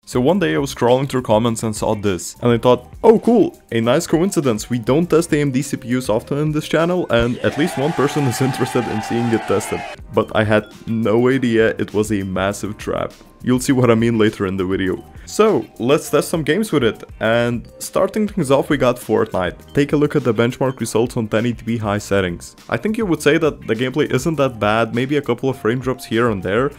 So one day I was scrolling through comments and saw this, and I thought, oh cool, a nice coincidence, we don't test AMD CPUs often in this channel, and at least one person is interested in seeing it tested. But I had no idea it was a massive trap. You'll see what I mean later in the video. So, let's test some games with it, and starting things off we got Fortnite. Take a look at the benchmark results on 1080p high settings. I think you would say that the gameplay isn't that bad, maybe a couple of frame drops here and there.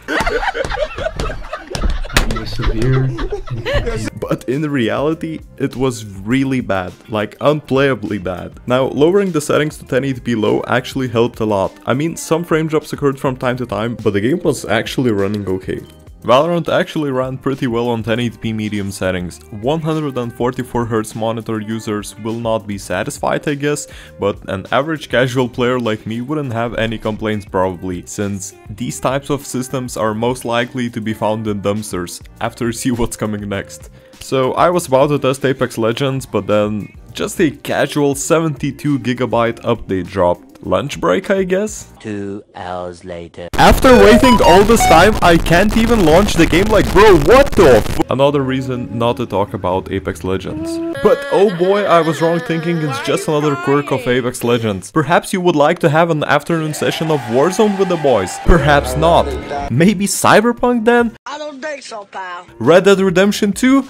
But in reality, it was really bad, like unplayably bad. Now, lowering the settings to 1080p low actually helped a lot. I mean, some frame drops occurred from time to time, but the game was actually running okay. Valorant actually ran pretty well on 1080p medium settings. 144Hz monitor users will not be satisfied, I guess, but an average casual player like me wouldn't have any complaints probably, since these types of systems are most likely to be found in dumpsters, after you see what's coming next. So I was about to test Apex Legends, but then just a casual 72GB update dropped. Lunch break, I guess? 2 hours later. After waiting all this time, I can't even launch the game. Like, bro, what the f— Another reason not to talk about Apex Legends. But oh boy, I was wrong thinking it's just another quirk of Apex Legends. Perhaps you would like to have an afternoon session of Warzone with the boys. Perhaps not. Maybe Cyberpunk then? I don't think so, pal. Red Dead Redemption 2?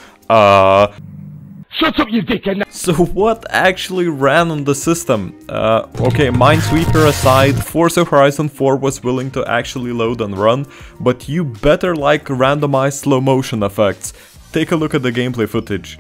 Shut up, you dickhead! So what actually ran on the system? Okay, Minesweeper aside, Forza Horizon 4 was willing to actually load and run, but you better like randomized slow motion effects. Take a look at the gameplay footage.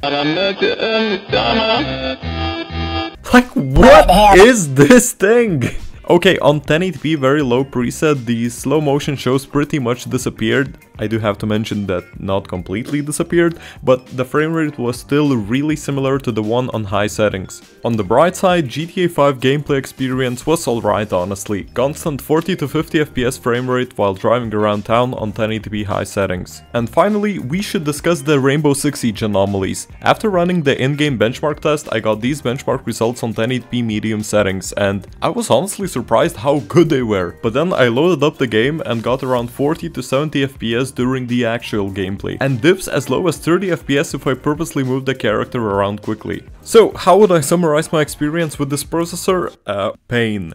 Like, what is this thing? Okay, on 1080p very low preset, the slow motion shows pretty much disappeared. I do have to mention that not completely disappeared, but the frame rate was still really similar to the one on high settings. On the bright side, GTA 5 gameplay experience was alright honestly. Constant 40 to 50 FPS frame rate while driving around town on 1080p high settings. And finally, we should discuss the Rainbow Six Siege anomalies. After running the in-game benchmark test, I got these benchmark results on 1080p medium settings, and I was honestly surprised how good they were. But then I loaded up the game and got around 40 to 70 FPS during the actual gameplay, and dips as low as 30 FPS if I purposely move the character around quickly. So how would I summarize my experience with this processor? Pain.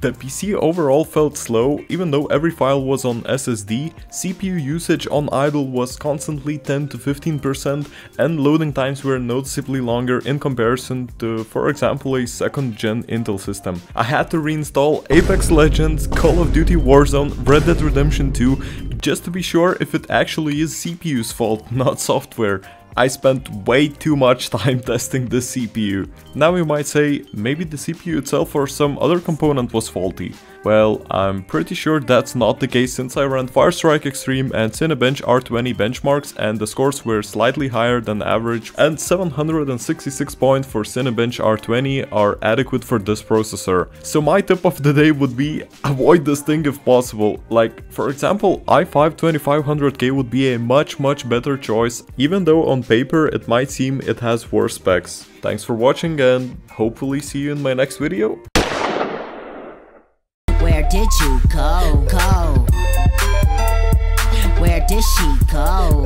The PC overall felt slow, even though every file was on SSD, CPU usage on idle was constantly 10 to 15%, and loading times were noticeably longer in comparison to, for example, a 2nd gen Intel system. I had to reinstall Apex Legends, Call of Duty Warzone, Red Dead Redemption 2, just to be sure if it actually is CPU's fault, not software. I spent way too much time testing the CPU. Now you might say, maybe the CPU itself or some other component was faulty. Well, I'm pretty sure that's not the case since I ran Firestrike Extreme and Cinebench R20 benchmarks and the scores were slightly higher than average, and 766 points for Cinebench R20 are adequate for this processor. So my tip of the day would be, avoid this thing if possible. Like, for example, i5 2500K would be a much better choice, even though on paper it might seem it has worse specs. Thanks for watching and hopefully see you in my next video. Where did you go? Where did she go?